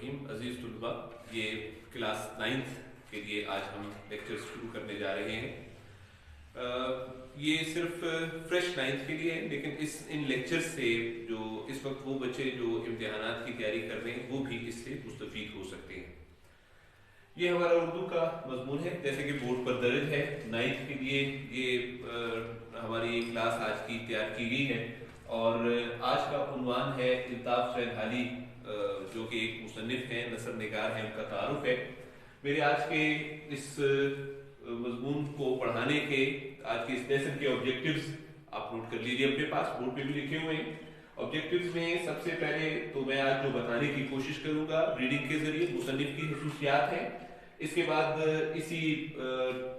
الرحیم عزیز طلباء، یہ کلاس 9th کے لیے آج ہم لیکچر شروع کرنے جا رہے ہیں۔ یہ صرف فریش 9th کے لیے ہے، لیکن ان لیکچر سے جو اس وقت وہ بچے جو امتحانات کی تیاری کر رہے ہیں وہ بھی اس سے مستفید ہو سکتے ہیں۔ یہ ہمارا اردو کا مضمون ہے، جیسے کہ بورڈ پر درج ہے 9th کے لیے یہ ہماری کلاس آج کی تیار کی گئی ہے، اور آج کا عنوان ہے الطاف حسین حالی، جو کہ ایک مصنف ہیں، نثر نگار ہیں، ان کا تعارف ہے۔ میرے آج کے اس مضمون کو پڑھانے کے آج کے اس لیسن کے آبجیکٹیوز آپ نوٹ کر لیجیے، اپنے پاس بورڈ پہ بھی لکھے ہوئے ہیں۔ آبجیکٹیوز میں سب سے پہلے تو میں آج جو بتانے کی کوشش کروں گا ریڈنگ کے ذریعے مصنف کی خصوصیات ہیں۔ اس کے بعد اسی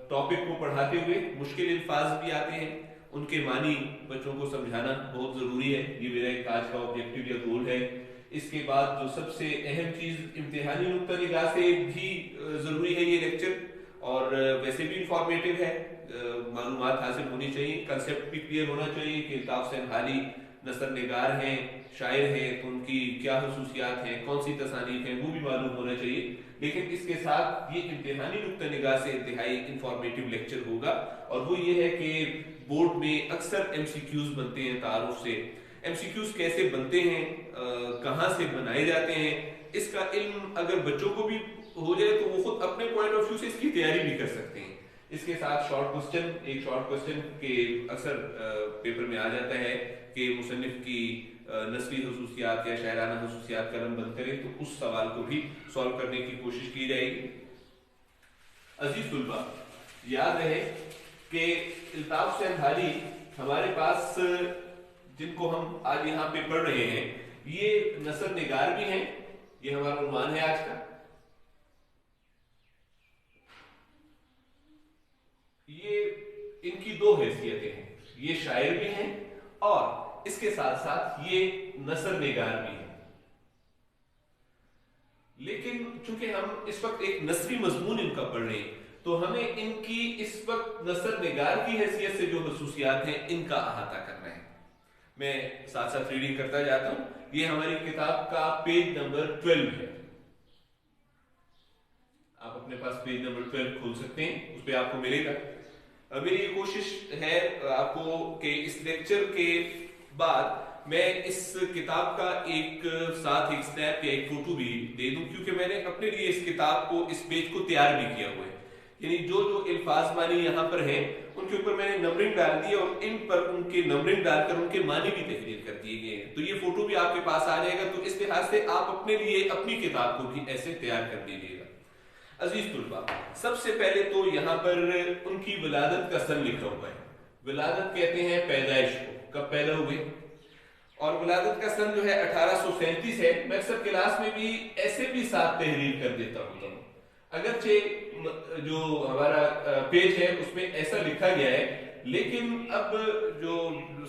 ٹاپک کو پڑھاتے ہوئے مشکل الفاظ بھی آتے ہیں، ان کے معنی بچوں کو سمجھانا بہت ضروری ہے، یہ میرا ایک آج کا آبجیکٹیو یا گول ہے۔ اس کے بعد جو سب سے اہم چیز امتحانی نقطہ نگاہ سے بھی ضروری ہے یہ لیکچر، اور ویسے بھی انفارمیٹیو ہے، معلومات حاصل ہونی چاہیے، کنسیپٹ بھی کلیئر ہونا چاہیے کہ الطاف حسین حالی نثر نگار ہیں، شاعر ہیں، تو ان کی کیا خصوصیات ہیں، کون سی تصانیف ہیں، وہ بھی معلوم ہونا چاہیے۔ لیکن اس کے ساتھ یہ امتحانی نقطہ نگاہ سے انتہائی انفارمیٹیو لیکچر ہوگا، اور وہ یہ ہے کہ بورڈ میں اکثر ایم سی کیوز بنتے ہیں تعارف سے۔ ایم سی کیوز کیسے بنتے ہیں، کہاں سے بنائے جاتے ہیں، اس کا علم اگر بچوں کو بھی ہو جائے تو وہ خود اپنے پوائنٹ آف ویو سے اس کی تیاری بھی کر سکتے ہیں۔ اس کے ساتھ ایک شارٹ کوسچن کے اکثر پیپر میں آ جاتا ہے کہ مصنف کی نثری خصوصیات یا شاعرانہ خصوصیات کا علم بند کریں، تو اس سوال کو بھی سالو کرنے کی کوشش کی جائے گی۔ عزیز طلباء، یاد رہے کہ الطاف حسین حالی ہمارے پاس جن کو ہم آج یہاں پہ پڑھ رہے ہیں یہ نثر نگار بھی ہیں، یہ ہمارا عنوان ہے آج کا۔ یہ ان کی دو حیثیتیں ہیں، یہ شاعر بھی ہیں اور اس کے ساتھ ساتھ یہ نثر نگار بھی ہیں۔ لیکن چونکہ ہم اس وقت ایک نثری مضمون ان کا پڑھ رہے ہیں تو ہمیں ان کی اس وقت نثر نگار کی حیثیت سے جو خصوصیات ہیں ان کا احاطہ کرنا ہے۔ میں ساتھ ساتھ ریڈنگ کرتا جاتا ہوں۔ یہ ہماری کتاب کا پیج نمبر 12 ہے، آپ اپنے پاس پیج نمبر 12 کھول سکتے ہیں، اس پہ آپ کو ملے گا۔ میری یہ کوشش ہے آپ کو کہ اس لیکچر کے بعد میں اس کتاب کا ایک ساتھ ایک سنیپ یا ایک فوٹو بھی دے دوں، کیونکہ میں نے اپنے لیے اس کتاب کو، اس پیج کو تیار بھی کیا ہوا ہے، یعنی جو الفاظ معنی یہاں پر ہیں ان کے اوپر میں نے نمبرنگ ڈال دی اور ان پر ان کے نمبرنگ ڈال کر ان کے معنی بھی تحریر کر دیے گئے ہیں۔ تو یہ فوٹو بھی آپ کے پاس آ جائے گا، تو اس لحاظ سے آپ اپنے لیے اپنی کتاب کو بھی ایسے تیار کر دیجیے گا۔ عزیز طلباء، سب سے پہلے تو یہاں پر ان کی ولادت کا سن لکھا ہوا ہے۔ ولادت کہتے ہیں پیدائش کو، کب پیدا ہوئے، اور ولادت کا سن جو ہے 1837 ہے۔ میں اکثر کلاس میں بھی ایسے بھی ساتھ تحریر کر دیتا ہوتا ہوں، اگرچہ جو ہمارا پیج ہے اس میں ایسا لکھا گیا ہے، لیکن اب جو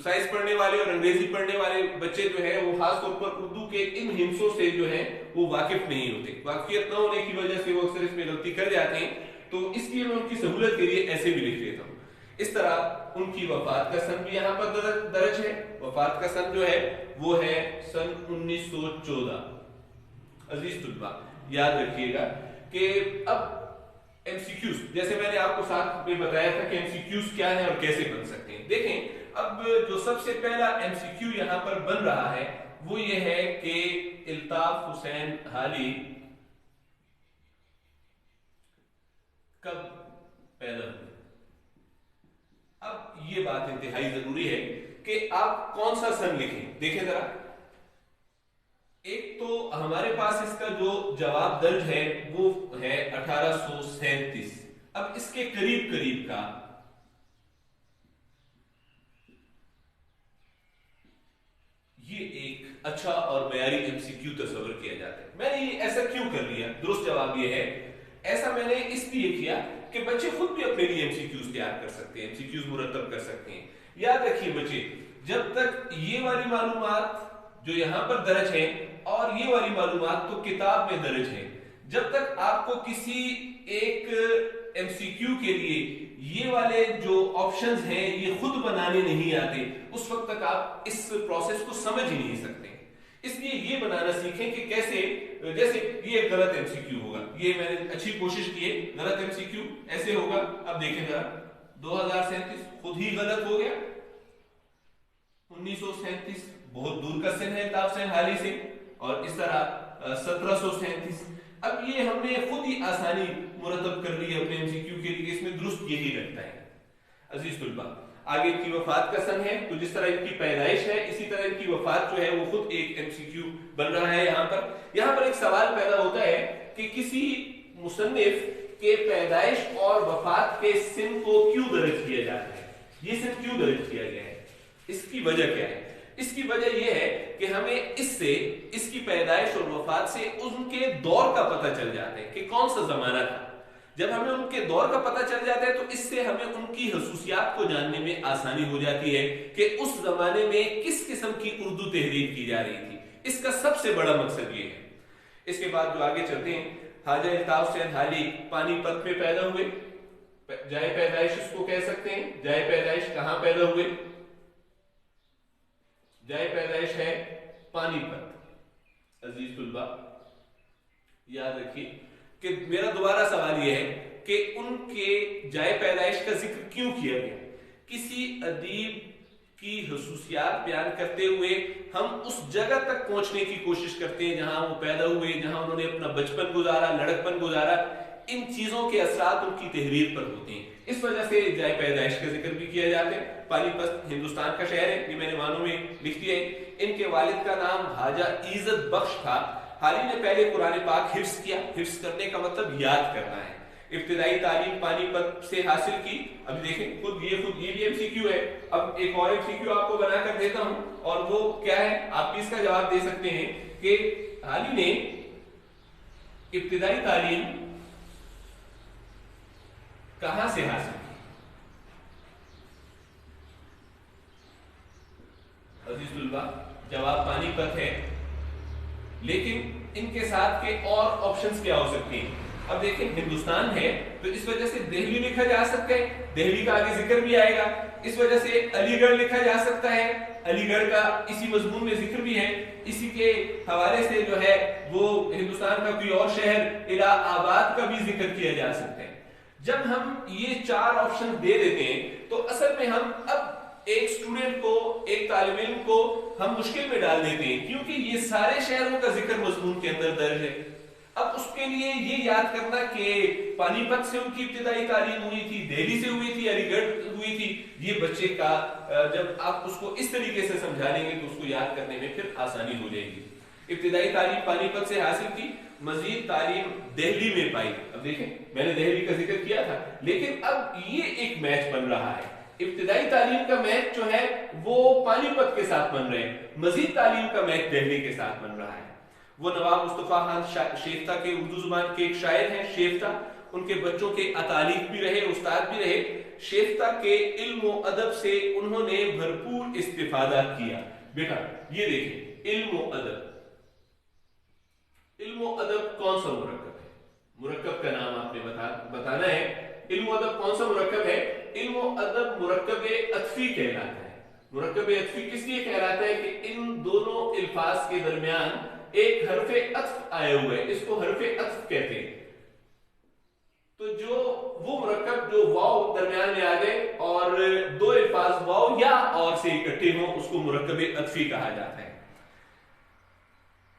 سائنس پڑھنے والے اور انگریزی پڑھنے والے بچے جو ہیں وہ خاص طور پر اردو کے ان ہندسوں سے جو ہیں وہ واقف نہیں ہوتے، واقفیت نہ ہونے کی وجہ سے وہ اکثر اس میں غلطی کر جاتے ہیں، تو اس لیے میں ان کی سہولت کے لیے ایسے بھی لکھ لیتا ہوں۔ اس طرح ان کی وفات کا سن بھی یہاں پر درج ہے۔ وفات کا سن جو ہے وہ ہے سن 1914۔ عزیز طلباء، یاد رکھیے گا کہ اب ایم سی کیوز، جیسے میں نے آپ کو ساتھ میں بتایا تھا کہ ایم سی کیوز کیا ہے اور کیسے بن سکتے ہیں۔ دیکھیں، اب جو سب سے پہلا ایم سی کیو یہاں پر بن رہا ہے وہ یہ ہے کہ الطاف حسین حالی کب پیدا ہوئے۔ اب یہ بات انتہائی ضروری ہے کہ آپ کون سا سن لکھیں۔ دیکھیں ذرا، ایک تو ہمارے پاس اس کا جو جواب درج ہے وہ ہے 1837۔ اب اس کے قریب قریب کا یہ ایک اچھا اور معیاری ایم سی کیو تصور کیا جاتا ہے۔ میں نے یہ ایسا کیوں کر لیا؟ درست جواب یہ ہے، ایسا میں نے اس لیے کیا کہ بچے خود بھی اپنے لیے ایم سی کیوز تیار کر سکتے ہیں، ایم سی کیوز مرتب کر سکتے ہیں۔ یاد رکھیے بچے، جب تک یہ والی معلومات جو یہاں پر درج ہیں اور یہ والی معلومات تو کتاب میں درج ہیں، جب تک آپ کو کسی ایک ایم سی کیو کے لیے یہ والے جو آپشنز ہیں یہ خود بنانے نہیں آتے، اس وقت تک آپ اس پروسیس کو سمجھ ہی نہیں سکتے۔ اس لیے یہ بنانا سیکھیں کہ کیسے، جیسے یہ غلط MCQ ہوگا، یہ میں نے اچھی کوشش کی ہے، غلط MCQ ایسے ہوگا. اب دیکھیں ذرا 2037 خود ہی غلط ہو گیا. 1937 بہت دور کا سن ہے الطاف حسین حالی سے، اور اس طرح 1737. اب یہ ہم نے خود ہی آسانی مرتب کر لی ہے اپنے MCQ کے لیے، اس میں درست یہی رکھتا ہے. عزیز طلبہ، آگے ان کی وفات کا سن ہے، تو جس طرح ان کی پیدائش ہے اسی طرح ان کی وفات جو ہے وہ خود ایک MCQ بن رہا ہے. یہاں پر ایک سوال پیدا ہوتا ہے کہ کسی مصنف کے پیدائش اور وفات کے سن کو کیوں درج کیا جاتا ہے، یہ سن کیوں درج کیا گیا ہے، اس کی وجہ کیا ہے؟ اس کی وجہ یہ ہے کہ ہمیں اس کی پیدائش اور وفات سے ان کے دور کا پتہ چل جاتا ہے کہ کون سا زمانہ تھا. جب ہمیں ان کے دور کا پتہ چل جاتا ہے تو اس سے ہمیں ان کی خصوصیات کو جاننے میں آسانی ہو جاتی ہے کہ اس زمانے میں کس قسم کی اردو تحریر کی جا رہی تھی. اس کا سب سے بڑا مقصد یہ ہے. اس کے بعد جو آگے چلتے ہیں، خواجہ الطاف حسین حالی پانی پت میں پیدا ہوئے. جائے پیدائش اس کو کہہ سکتے ہیں. جائے پیدائش کہاں پیدا ہوئے؟ جائے پیدائش ہے پانی پت. عزیز طلبہ یاد رکھیے کہ میرا دوبارہ سوال یہ ہے کہ ان کے جائے پیدائش کا ذکر کیوں کیا گیا؟ کسی ادیب کی خصوصیات بیان کرتے ہوئے ہم اس جگہ تک پہنچنے کی کوشش کرتے ہیں جہاں وہ پیدا ہوئے، جہاں انہوں نے اپنا بچپن گزارا، لڑکپن گزارا. ان چیزوں کے اثرات ان کی تحریر پر ہوتے ہیں، اس وجہ سے جائے پیدائش کا ذکر بھی کیا جاتا ہے. پانی پت ہندوستان کا شہر ہے، یہ میں نے معنوں میں لکھ دیا ہے. ان کے والد کا نام خواجہ عزت بخش تھا. حالی نے پہلے قرآن پاک حفظ کیا. حفظ کرنے کا مطلب یاد کرنا ہے. ابتدائی تعلیم پانی پت سے حاصل کی. اب دیکھیں خود یہ بھی MCQ ہے. اب ایک اور MCQ آپ کو بنا کر دیتا ہوں، اور وہ کیا ہے آپ بھی اس کا جواب دے سکتے ہیں کہ حالی نے ابتدائی تعلیم کہاں سے حاصل کی؟ عزیز طلبہ جواب پانی پت ہے، لیکن ان کے ساتھ کے اور آپشنز کیا ہو سکتے ہیں؟ اب دیکھیں ہندوستان ہے تو اس وجہ سے دہلی لکھا جا سکتا ہے، دہلی کا آگے ذکر بھی آئے گا. اس وجہ سے علی گڑھ لکھا جا سکتا ہے، علی گڑھ کا اسی مضمون میں ذکر بھی ہے. اسی کے حوالے سے جو ہے وہ ہندوستان کا کوئی اور شہر الہ آباد کا بھی ذکر کیا جا سکتا ہے. جب ہم یہ چار آپشن دے دیتے ہیں تو اصل میں ہم اب ایک اسٹوڈنٹ کو، ایک طالب علم کو ہم مشکل میں ڈال دیتے ہیں، کیونکہ یہ سارے شہروں کا ذکر مضمون کے اندر درج ہے. اب اس کے لیے یہ یاد کرنا کہ پانی پت سے ان کی ابتدائی تعلیم ہوئی تھی، دہلی سے ہوئی تھی، علی گڑھ ہوئی تھی، یہ بچے کا جب آپ اس کو اس طریقے سے سمجھا لیں گے تو اس کو یاد کرنے میں پھر آسانی ہو جائے گی. ابتدائی تعلیم پانی پت سے حاصل کی، مزید تعلیم دہلی میں پائی. اب دیکھیں میں نے دہلی کا ذکر کیا تھا، لیکن اب یہ ایک میچ بن رہا ہے. ابتدائی تعلیم کا میچ جو ہے وہ پانی پت کے ساتھ بن رہے ہیں، مزید تعلیم کا میچ دہلی کے ساتھ بن رہا ہے. وہ نواب مصطفیٰ خان شیفتہ کے اردو زبان کے ایک شاعر ہیں. شیفتہ ان کے بچوں کے اتالیف بھی رہے، استاد بھی رہے. شیفتہ کے علم و ادب سے انہوں نے بھرپور استفادہ کیا. بیٹا یہ دیکھیں علم و ادب، علم و ادب کون سا مرکب ہے؟ مرکب کا نام آپ نے بتانا ہے. علم و ادب کون سا مرکب ہے؟ علم و ادب مرکب عطفی کہلاتا ہے. مرکب عطفی کس لیے کہلاتا ہے کہ ان دونوں الفاظ کے درمیان ایک حرف عطف آئے ہوئے، اس کو حرف عطف کہتے ہیں. تو جو وہ مرکب جو واو درمیان میں آ گئے اور دو الفاظ واو یا اور سے اکٹھے ہوں اس کو مرکب عطفی کہا جاتا ہے.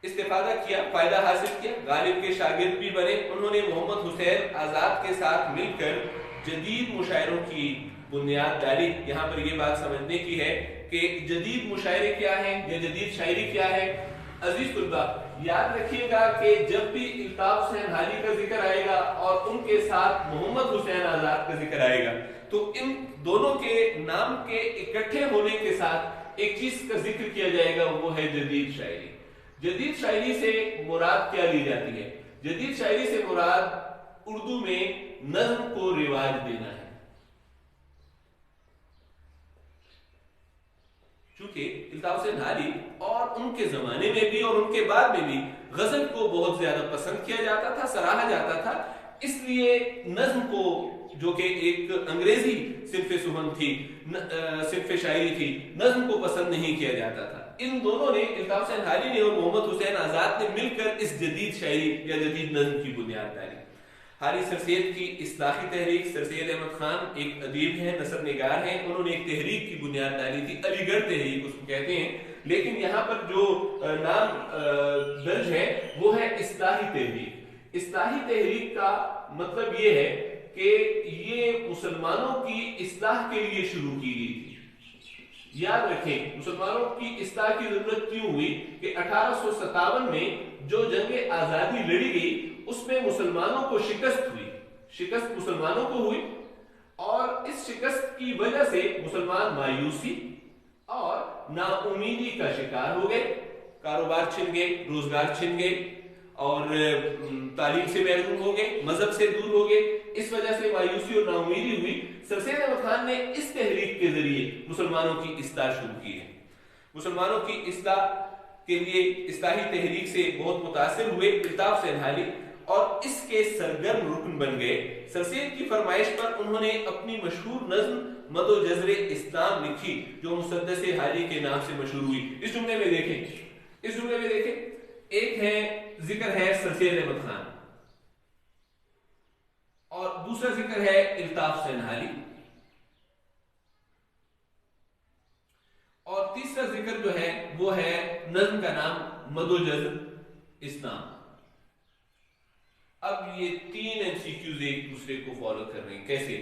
استفادہ کیا، فائدہ حاصل کیا، غالب کے شاگرد بھی بنے. انہوں نے محمد حسین آزاد کے ساتھ مل کر جدید مشاعروں کی بنیاد ڈالی. یہاں پر یہ بات سمجھنے کی ہے کہ جدید مشاعرے کیا ہیں یا جدید شاعری کیا ہے. عزیز طلبہ یاد رکھیے گا کہ جب بھی الطاف حسین حالی کا ذکر آئے گا اور ان کے ساتھ محمد حسین آزاد کا ذکر آئے گا تو ان دونوں کے نام کے اکٹھے ہونے کے ساتھ ایک چیز کا ذکر کیا جائے گا، وہ ہے جدید شاعری. جدید شاعری سے مراد کیا لی جاتی ہے؟ جدید شاعری سے مراد اردو میں نظم کو رواج دینا ہے. چونکہ الطاف حسین حالی اور ان کے زمانے میں بھی اور ان کے بعد میں بھی غزل کو بہت زیادہ پسند کیا جاتا تھا، سراہا جاتا تھا. اس لیے نظم کو، جو کہ ایک انگریزی صنف سخن تھی، صنف شاعری تھی، نظم کو پسند نہیں کیا جاتا تھا. इन दोनों ने, अल्ताफ हुसैन हाली ने और मोहम्मद हुसैन आजाद ने मिलकर इस जदीद शायरी या जदीद नज़्म की बुनियाद डाली। हारी सर सैयद की इस्लाही तहरीक, सर सैयद अहमद खान एक अदीब हैं, नसर निगार हैं, उन्होंने एक तहरीक की बुनियाद डाली थी, अलीगढ़ तहरीक उसको कहते हैं, लेकिन यहाँ पर जो नाम दर्ज है वो है इस्लाही तहरीक। इस्लाही तहरीक का मतलब ये है कि ये मुसलमानों की इस्लाह के लिए शुरू की गई थी। याद रखें, मुसलमानों की इस्लाह की जरूरत क्यों हुई कि 1857 में जो जंग आजादी लड़ी गई उसमें मुसलमानों को शिकस्त हुई, शिकस्त मुसलमानों को हुई, और इस शिकस्त की वजह से मुसलमान मायूसी और नाउमीदी का शिकार हो गए, कारोबार छिन गए, रोजगार छिन गए और तालीम से महरूम हो गए, मजहब से दूर हो गए। इस वजह से मायूसी और नाउमीदी हुई। सर सैयद अहमद खान ने इस तहरीक के जरिए मुसलमानों की इस्लाह शुरू की है। मुसलमानों की इस्लाह के लिए इस्लाही तहरीक से बहुत मुतासिर हुए अल्ताफ हुसैन हाली और इसके सरगर्म रुकन बन गए। सर सैयद की फरमाइश पर उन्होंने अपनी मशहूर नज्म मदो जज़रे इस्लाम लिखी, जो मुसद्दस हाली के नाम से मशहूर हुई। इस जुमले में देखें, एक है जिक्र है सर सैयद अहमद खान और दूसरा जिक्र है अल्ताफ हुसैन हाली, और तीसरा जिक्र जो है वो है नज्म का नाम मदो जज़्र इस्लाम। अब ये तीन एमसीक्यूज एक दूसरे को फॉलो कर रहे हैं। कैसे?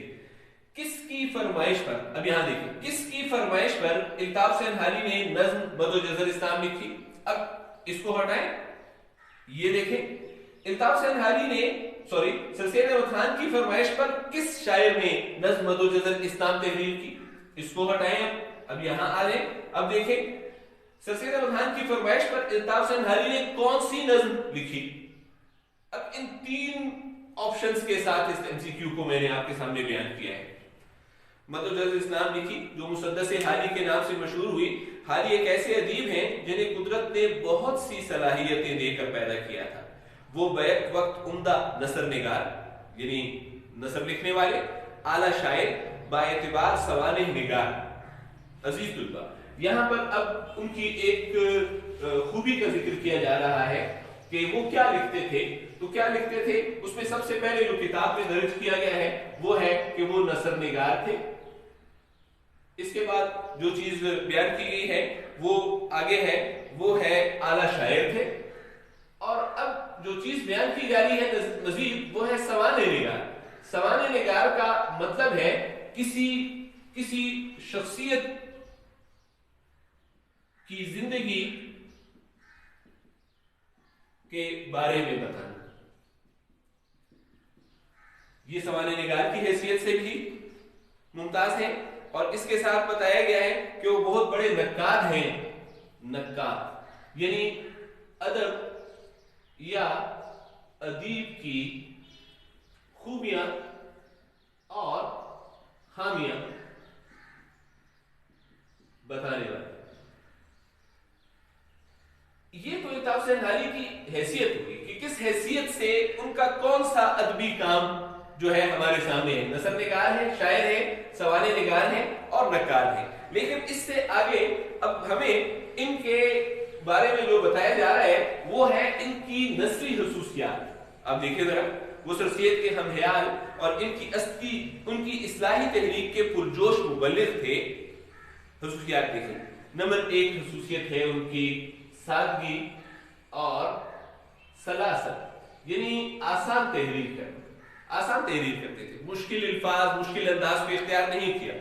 किसकी फरमाइश पर, अब यहां देखिए, किसकी फरमाइश पर अल्ताफ हुसैन हाली ने नज्म मदो जज़्र इस्लाम लिखी। अब इसको हटाएं, ये देखें, अल्ताफ हुसैन हाली ने सर सैयद अहमद खान की फरमाइश पर किस शायर ने नज्म मदो जज़्र इस्लाम तहरीर की। इसको हटाएं, अब यहां आ रहे, अब देखें, सर सैयद अहमद खान की फरमाइश पर अल्ताफ हुसैन हाली ने कौन सी नज्म लिखी। अब इन तीन ऑप्शंस के साथ इस एमसीक्यू को मैंने आपके सामने बयान किया है। मदो जज़्र इस्लाम लिखी, जो मुसद्दस हाली के नाम से मशहूर हुई। हाली एक ऐसे अदीब हैं जिन्हें कुदरत ने बहुत सी सलाहियतें देकर पैदा किया था। वो बैक वक्त उम्दा नसर निगार यानी नसर लिखने वाले, आला शायर, बाएतिबार सवालिह निगार। अजीज तुल्बा, यहाँ पर अब उनकी एक खूबी का जिक्र किया जा रहा है कि वो क्या लिखते थे। तो क्या लिखते थे, उसमें सबसे पहले जो किताब में दर्ज किया गया है वो है कि वो नसर निगार थे। इसके बाद जो चीज बयान की गई है वो आगे है, वो है आला शायर थे। और अब जो चीज बयान की जा रही है मजीद, वो है सवाने निगार। सवाने निगार का मतलब है किसी शख्सियत की जिंदगी के बारे में बताना। ये सवाने निगार की हैसियत से भी मुमताज है, और इसके साथ बताया गया है कि वो बहुत बड़े नक्काद हैं। नक्काद यानी अदब या अदीब की खूबियां और खामियां बताने वाले। ये तो अल्ताफ हुसैन हाली की हैसियत हुई कि किस हैसियत से उनका कौन सा अदबी काम जो है हमारे सामने है। नसर निगार है, शायर है, सवाने निगार है और नक्काद है। लेकिन इससे आगे अब हमें इनके बारे में जो बताया जा रहा है वो है इनकी नस्वी हुसूसियात। अब देखिए जरा, वो सर सैयद के हमख्याल और उनकी इस्लाही तहरीक के पुरजोश मुबल्लिग थे। हुसूसियात देखिए, नंबर 1 हुसूसियत है उनकी सादगी और सलासत, यानी आसान तहरीर करते थे। मुश्किल अल्फाज, मुश्किल अंदाज को इख्तियार नहीं किया।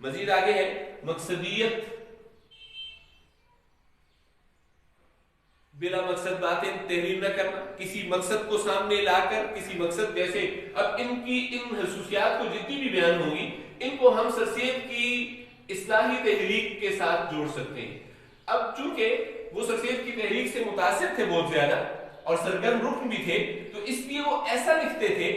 मजीद आगे है मकसदियत, बिला मकसद बातें तहरीर न करना, किसी मकसद को सामने लाकर किसी मकसद जैसे। अब इनकी इन हुसूसियात को जितनी भी बयान होगी, इनको हम सर सैयद की इस्लाही तहरीक के साथ जोड़ सकते हैं। अब चूंकि वो सर सैयद की तहरीक से मुतासिर थे बहुत ज्यादा और सरगर्म रुकन भी थे, तो इसलिए वो ऐसा लिखते थे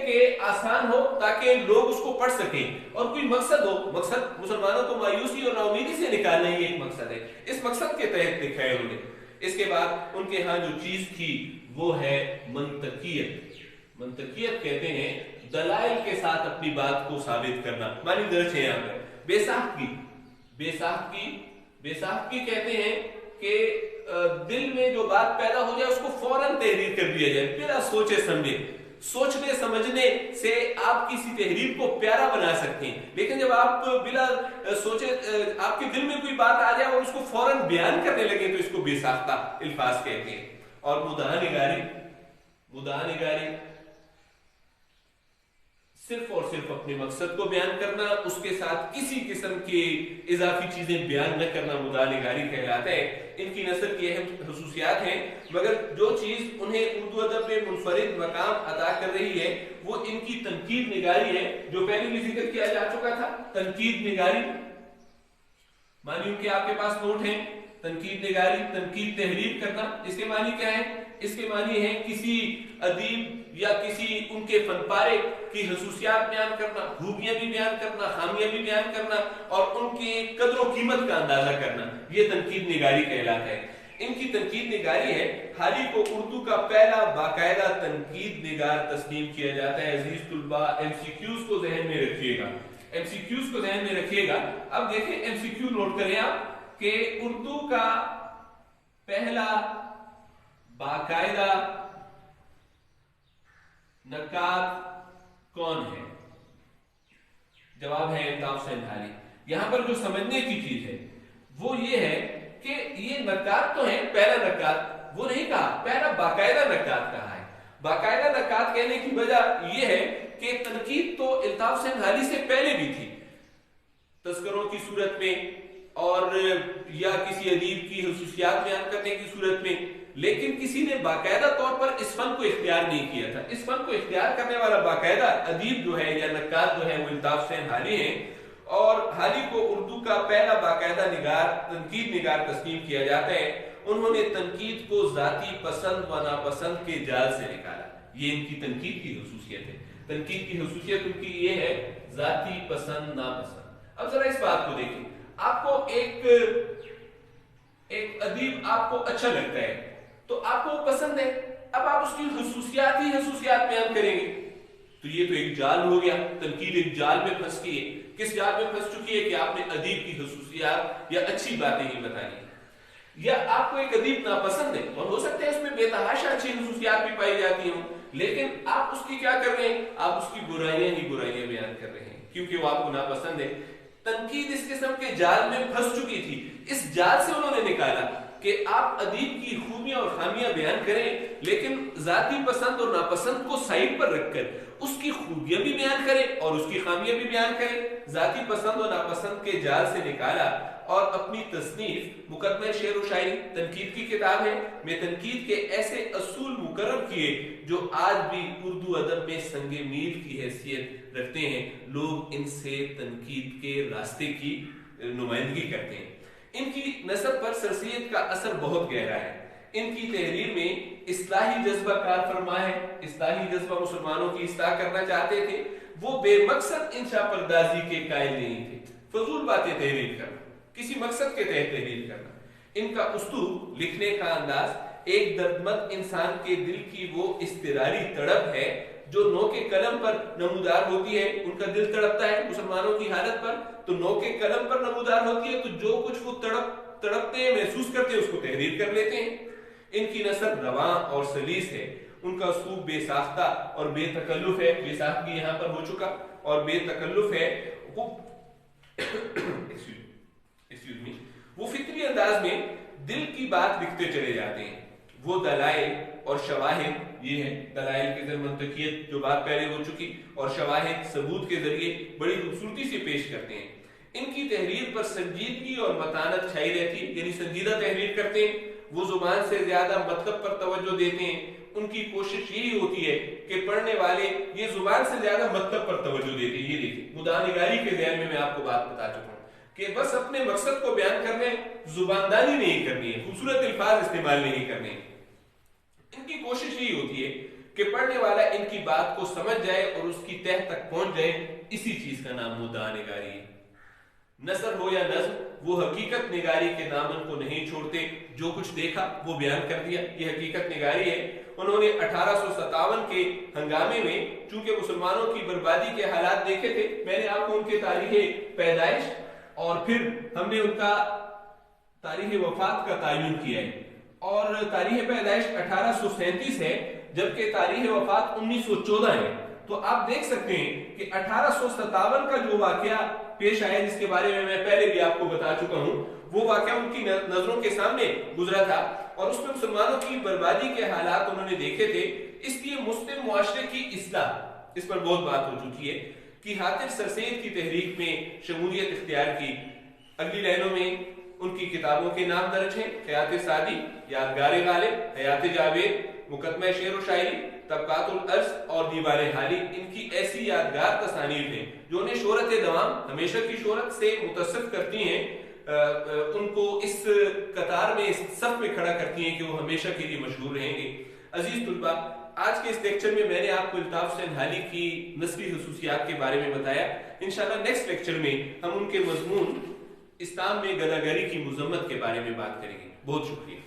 कि आसान हो ताकि लोग उसको पढ़ सकें और कोई मकसद हो। मकसद मुसलमानों को मायूसी और नाउमीदी से निकालना ही एक मकसद है। इस मकसद के तहत लिखा है उन्होंने। इसके बाद उनके यहाँ जो चीज थी वो है मंतकियत। मंतकियत कहते हैं दलाइल के साथ अपनी बात को साबित करना। मानी दर्ज है यहाँ पे बेसाख्तगी बेसाख्तगी कहते हैं कि दिल में जो बात पैदा हो जाए उसको फौरन तहरीर कर दिया जाए बिना सोचे समझे। सोचने समझने से आप किसी तहरीर को प्यारा बना सकते हैं, लेकिन जब आप बिना सोचे आपके दिल में कोई बात आ जाए और उसको फौरन बयान करने लगे तो इसको बेसाख्ता अल्फाज कहते हैं। और मुदाहा निगारी सिर्फ और सिर्फ अपने मकसद को बयान करना, उसके साथ किसी किस्म की इजाफी चीजें बयान न करना मुदाहा निगारी कहलाता है। इनकी नस्ल की अहम खसूसियात हैं, मगर जो चीज उन्हें उर्दू अदब में मुनफरिद मकाम अदा कर रही है वो इनकी तनकीद निगारी है, जो पहले भी जिक्र किया जा चुका था। तनकीद निगारी मानिए कि आपके पास नोट है, तनकीद निगारी, तनकीद तहरीर करना, इसके मानी क्या है? इसके मानी है किसी अदीब या किसी उनके फनपारे की खसूसियात बयान करना, खूबियां भी बयान करना, खामियां भी बयान करना और उनके कदर व कीमत का अंदाजा करना, ये तनकीद निगारी कहलाता है। इनकी तनकीद निगारी है। हाली को उर्दू का पहला बाकायदा तनकीद निगार तस्लीम किया जाता है। अजीज तुलबा, एमसीक्यूज को ज़हन में रखिएगा, एमसीक्यूज को ज़हन में रखिएगा। अब देखें एमसीक्यू नोट करें आप कि उर्दू का पहला बाकायदा नकात कौन है? जवाब है अल्ताफ हुसैन हाली। यहां पर जो समझने की चीज है वो ये है कि ये नकात तो है, पहला नकात वो नहीं कहा, पहला बाकायदा नकात कहा है। बाकायदा नकात कहने की वजह यह है कि तनकीद तो अल्ताफ हुसैन हाली से पहले भी थी, तस्करों की सूरत में और या किसी अदीब की खसूसियात बयान करने की सूरत में, लेकिन किसी ने बाकायदा तौर पर इस फन को इख्तियार नहीं किया था। इस फन को इख्तियार करने वाला बाकायदा अदीब जो है या नक्काद जो है वो अल्ताफ हुसैन हाली है। और हाली को उर्दू का पहला बाकायदा तनकीद निगार तस्लीम किया जाता है। उन्होंने तनकीद को जाती पसंद व नापसंद के जाल से निकाला, ये इनकी तनकीद की खसूसियत है। तनकीद की खसूसियत उनकी ये है जाती पसंद नापसंद। अब जरा इस बात को देखिए, आपको एक अदीब आपको अच्छा लगता है तो आपको पसंद है, अब आप उसकी खसूसियात बयान करेंगे तो ये तो एक जाल हो गया। तनकीद एक जाल में फंस गई है। किस जाल में फंस चुकी है कि आपने अदीब की खसूसियात या अच्छी बातें ही बताई, या आपको एक अदीब नापसंद है और हो सकता है उसमें बेतहाशा अच्छी खसूसियात भी पाई जाती हो, लेकिन आप उसकी क्या कर रहे हैं? आप उसकी बुराइयां ही बुराइयां बयान कर रहे हैं क्योंकि वो आपको नापसंद है। तनकीद इस किस्म के जाल में फंस चुकी थी। इस जाल से उन्होंने निकाला कि आप अदीब की खूबियां और खामियां बयान करें, लेकिन जाती पसंद और नापसंद को साइड पर रखकर उसकी खूबियां भी बयान करें और उसकी खामियां भी बयान करें। जाती पसंद और नापसंद के जाल से निकाला और अपनी तसनीफ मुकदमे शेर व शायरी तनकीद की किताब है में तनकीद के ऐसे असूल मुकर्रर किए जो आज भी उर्दू अदब में संगे मील की हैसियत रखते हैं। लोग इनसे तनकीद के रास्ते की नुमाइंदगी करते हैं। इनकी नस्ल पर सरसैयद का असर बहुत गहरा है। इनकी तहरीर में इस्लाही जज्बा कार फरमा है। इस्लाही जज्बा मुसलमानों की इस्लाह करना चाहते थे, वो बेमकसद इंशा पर्दाजी के कायल नहीं थे। फजूल बातें तहरीर करना, किसी मकसद के तहत तहरीर करना। इनका उस्तूब, लिखने का अंदाज एक दर्दमंद इंसान के दिल की वो इस्तिरारी तड़प है जो नो के कलम पर नमूदार होती है। उनका दिल तड़पता है मुसलमानों की हालत पर, तो नो के कलम पर नमूदार होती है, तो जो कुछ वो तड़पते हैं, महसूस करते हैं, उसको तहरीर कर लेते हैं। इनकी नस्ल रवां और सलीस है। उनका उस्लूब बेसाख्ता और बेतकल्लुफ है। बेसाख्तगी यहाँ पर हो चुका और बेतकल्लुफ है। वो फिक्री अंदाज में दिल की बात लिखते चले जाते हैं। वो दलाइल और शवाहिद, ये है दलाइल के जरिए मंतकियत जो बात पहले हो चुकी, और शवाहिद सबूत के जरिए बड़ी खूबसूरती से पेश करते हैं। इनकी तहरीर पर संजीदगी और मतानत छाई रहती, यानी संजीदा तहरीर करते हैं। वो जुबान से ज्यादा मतलब पर तवज्जो देते हैं। उनकी कोशिश यही होती है कि पढ़ने वाले ये जुबान से ज्यादा मतलब पर तवज्जो देते हैं। ये देखिए मुदानिगारी के ज़हन में मैं आपको बात बता चुका हूं कि बस अपने मकसद को बयान करने, जुबानदारी नहीं करनी है, खूबसूरत अल्फाज इस्तेमाल नहीं करने। इनकी कोशिश यही होती है कि पढ़ने वाला इनकी बात को समझ जाए और उसकी तह तक पहुंच जाए। इसी चीज का नाम मुदानिगारी है। नसर हो या नज़्म, वो हकीकत निगारी के दामन को नहीं छोड़ते। जो कुछ देखा वो बयान कर दिया, ये हकीकत निगारी है। उन्होंने 1857 के हंगामे में चूंकि मुसलमानों की बर्बादी के हालात देखे थे, मैंने आपको उनके तारीख पैदाइश और फिर हमने उनका तारीख वफात का तयन किया है और तारीख पैदाइश 1837 है जबकि तारीख वफात 1914 है। तो आप देख सकते हैं कि 1857 का जो वाकया पेश आया जिसके बारे में मैं पहले भी आपको बता चुका हूं, वो वाकया उनकी नजरों के सामने गुजरा था और उसमें मुसलमानों की बर्बादी के हालात उन्होंने देखे थे। इसलिए मुस्लिम मुआशरे की इस्लाह, इस पर बहुत बात हो चुकी है कि हातिफ सरसैद की तहरीक में शमूलियत इख्तियार की। अगली लाइनों में उनकी किताबों के नाम दर्ज हैं, हयात सादी, यादगार गालिब, हयात जावेद, मुकदमा शेर व शायरी, तबकातुल अर्ज और दीवार हाली। इनकी ऐसी यादगार तसानीफ हैं जो उन्हें शोहरत दवाम, हमेशा की शोहरत से मुतसिफ करती हैं, उनको इस कतार में, इस सफ में खड़ा करती हैं कि वो हमेशा के लिए मशहूर रहेंगे। अजीज तुलबा, आज के इस लेक्चर में मैंने आपको अल्ताफ हुसैन हाली की नस्ली खुसूसियात के बारे में बताया। इंशाल्लाह नेक्स्ट लेक्चर में हम उनके मजमून इस्लाम में गदागरी की मुजम्मत के बारे में बात करेंगे। बहुत शुक्रिया।